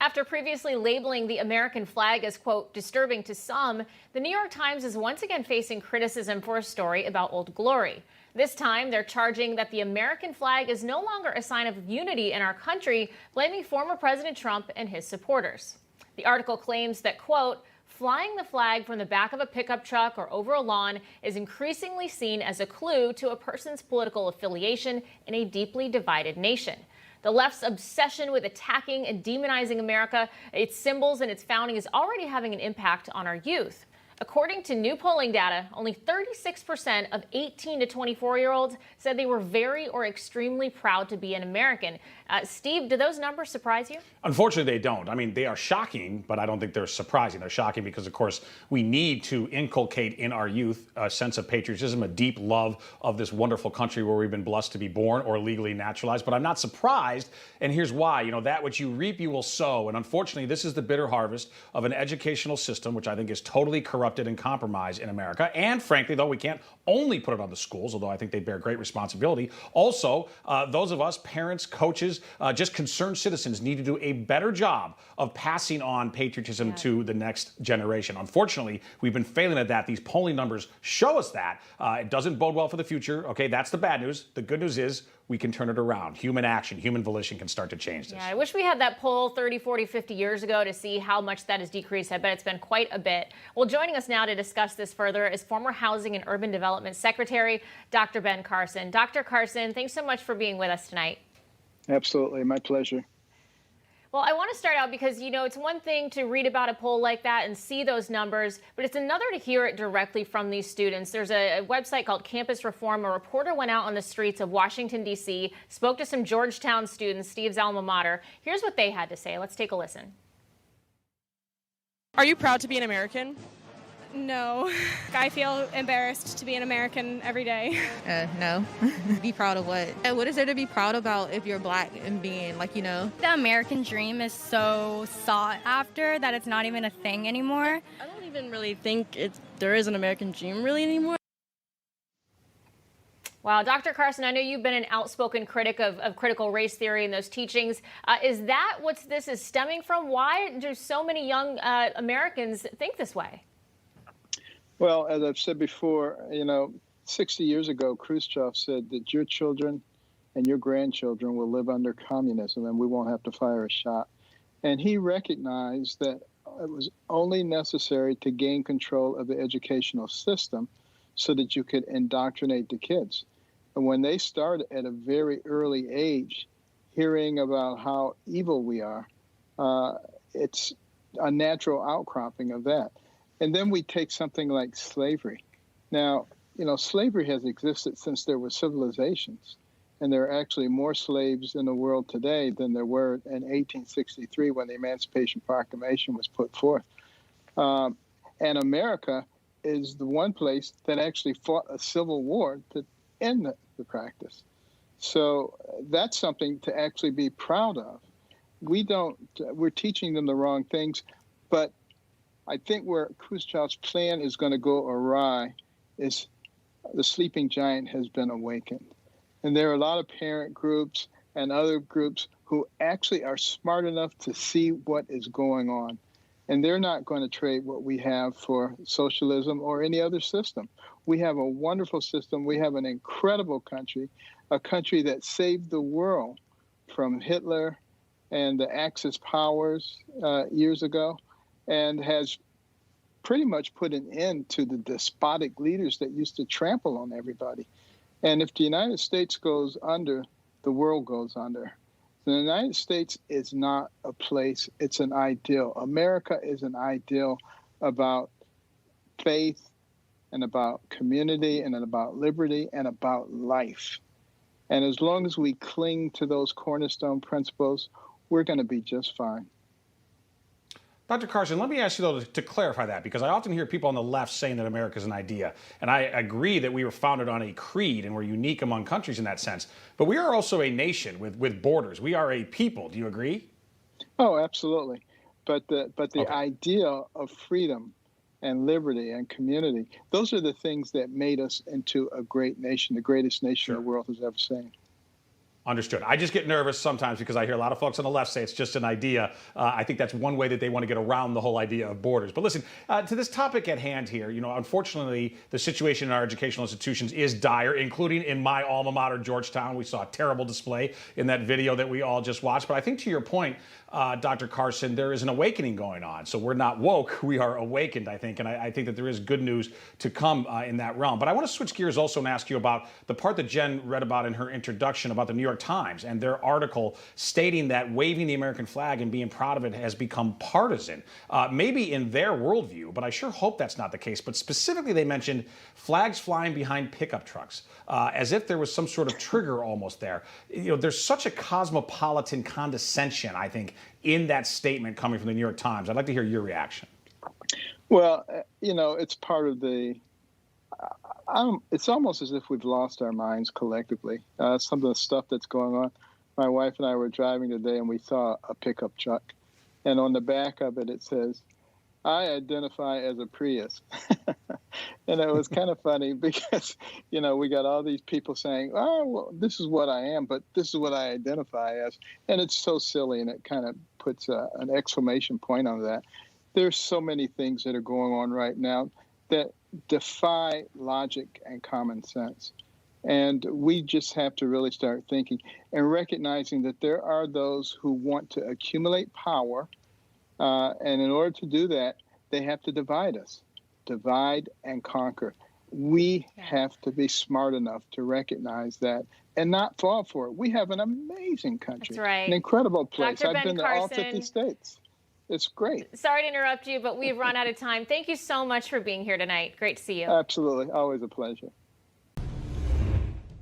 After previously labeling the American flag as, quote, disturbing to some, the New York Times is once again facing criticism for a story about Old Glory. This time, they're charging that the American flag is no longer a sign of unity in our country, blaming former President Trump and his supporters. The article claims that, quote, flying the flag from the back of a pickup truck or over a lawn is increasingly seen as a clue to a person's political affiliation in a deeply divided nation. The left's obsession with attacking and demonizing America, its symbols, and its founding is already having an impact on our youth. According to new polling data, only 36% of 18 to 24-year-olds said they were very or extremely proud to be an American. Steve, do those numbers surprise you? Unfortunately, they don't. I mean, they are shocking, but I don't think they're surprising. They're shocking because, of course, we need to inculcate in our youth a sense of patriotism, a deep love of this wonderful country where we've been blessed to be born or legally naturalized. But I'm not surprised, and here's why. You know, that which you reap, you will sow. And unfortunately, this is the bitter harvest of an educational system, which I think is totally corrupted and compromised in America. And frankly, though, we can't only put it on the schools, although I think they bear great responsibility. Also, those of us, parents, coaches, just concerned citizens, need to do a better job of passing on patriotism to the next generation. Unfortunately, we've been failing at that. These polling numbers show us that. It doesn't bode well for the future. Okay, that's the bad news. The good news is we can turn it around. Human action, human volition can start to change this. Yeah, I wish we had that poll 30, 40, 50 years ago to see how much that has decreased. I bet it's been quite a bit. Well, joining us now to discuss this further is former Housing and Urban Development Secretary, Dr. Ben Carson. Dr. Carson, thanks so much for being with us tonight. Absolutely. My pleasure. Well, I want to start out because, you know, it's one thing to read about a poll like that and see those numbers, but it's another to hear it directly from these students. There's a website called Campus Reform. A reporter went out on the streets of Washington, D.C., spoke to some Georgetown students, Steve's alma mater. Here's what they had to say. Let's take a listen. Are you proud to be an American? No. I feel embarrassed to be an American every day. No. Be proud of what? What is there to be proud about if you're black and being, like, you know? The American dream is so sought after that it's not even a thing anymore. I don't even really think there is an American dream really anymore. Wow, Dr. Carson, I know you've been an outspoken critic of critical race theory and those teachings. Is that what this is stemming from? Why do so many young Americans think this way? Well, as I've said before, 60 years ago, Khrushchev said that your children and your grandchildren will live under communism and we won't have to fire a shot. And he recognized that it was only necessary to gain control of the educational system so that you could indoctrinate the kids. And when they started at a very early age, hearing about how evil we are, it's a natural outcropping of that. And then we take something like slavery. Now, slavery has existed since there were civilizations. And there are actually more slaves in the world today than there were in 1863 when the Emancipation Proclamation was put forth. And America is the one place that actually fought a civil war to end the practice. So that's something to actually be proud of. We're teaching them the wrong things, but I think where Khrushchev's plan is going to go awry is the sleeping giant has been awakened. And there are a lot of parent groups and other groups who actually are smart enough to see what is going on. And they're not going to trade what we have for socialism or any other system. We have a wonderful system. We have an incredible country, a country that saved the world from Hitler and the Axis powers years ago, and has pretty much put an end to the despotic leaders that used to trample on everybody. And if the United States goes under, the world goes under. The United States is not a place, it's an ideal. America is an ideal about faith and about community and about liberty and about life. And as long as we cling to those cornerstone principles, we're going to be just fine. Dr. Carson, let me ask you, though, to clarify that, because I often hear people on the left saying that America is an idea. And I agree that we were founded on a creed and we're unique among countries in that sense. But we are also a nation with borders. We are a people. Do you agree? Oh, absolutely. But the idea of freedom and liberty and community, those are the things that made us into a great nation, the greatest nation the world has ever seen. Understood. I just get nervous sometimes because I hear a lot of folks on the left say it's just an idea. I think that's one way that they want to get around the whole idea of borders. But listen, to this topic at hand here, unfortunately, the situation in our educational institutions is dire, including in my alma mater, Georgetown. We saw a terrible display in that video that we all just watched. But I think to your point, Dr. Carson, there is an awakening going on. So we're not woke, we are awakened, I think. And I think that there is good news to come in that realm. But I want to switch gears also and ask you about the part that Jen read about in her introduction about the New York Times and their article stating that waving the American flag and being proud of it has become partisan. Maybe in their worldview, but I sure hope that's not the case. But specifically, they mentioned flags flying behind pickup trucks, as if there was some sort of trigger almost there. There's such a cosmopolitan condescension, I think, in that statement coming from the New York Times. I'd like to hear your reaction. Well, it's part of the. It's almost as if we've lost our minds collectively. Some of the stuff that's going on. My wife and I were driving today, and we saw a pickup truck, and on the back of it, it says, "I identify as a Prius." And it was kind of funny because, we got all these people saying, "Oh, well, this is what I am, but this is what I identify as." And it's so silly, and it kind of puts an exclamation point on that. There's so many things that are going on right now that defy logic and common sense. And we just have to really start thinking and recognizing that there are those who want to accumulate power. And in order to do that, they have to divide us, divide and conquer. We have to be smart enough to recognize that and not fall for it. We have an amazing country, That's right. An incredible place. Dr. I've been to all 50 Carson. states. It's great. Sorry to interrupt you, but we've run out of time. Thank you so much for being here tonight. Great to see you. Absolutely. Always a pleasure.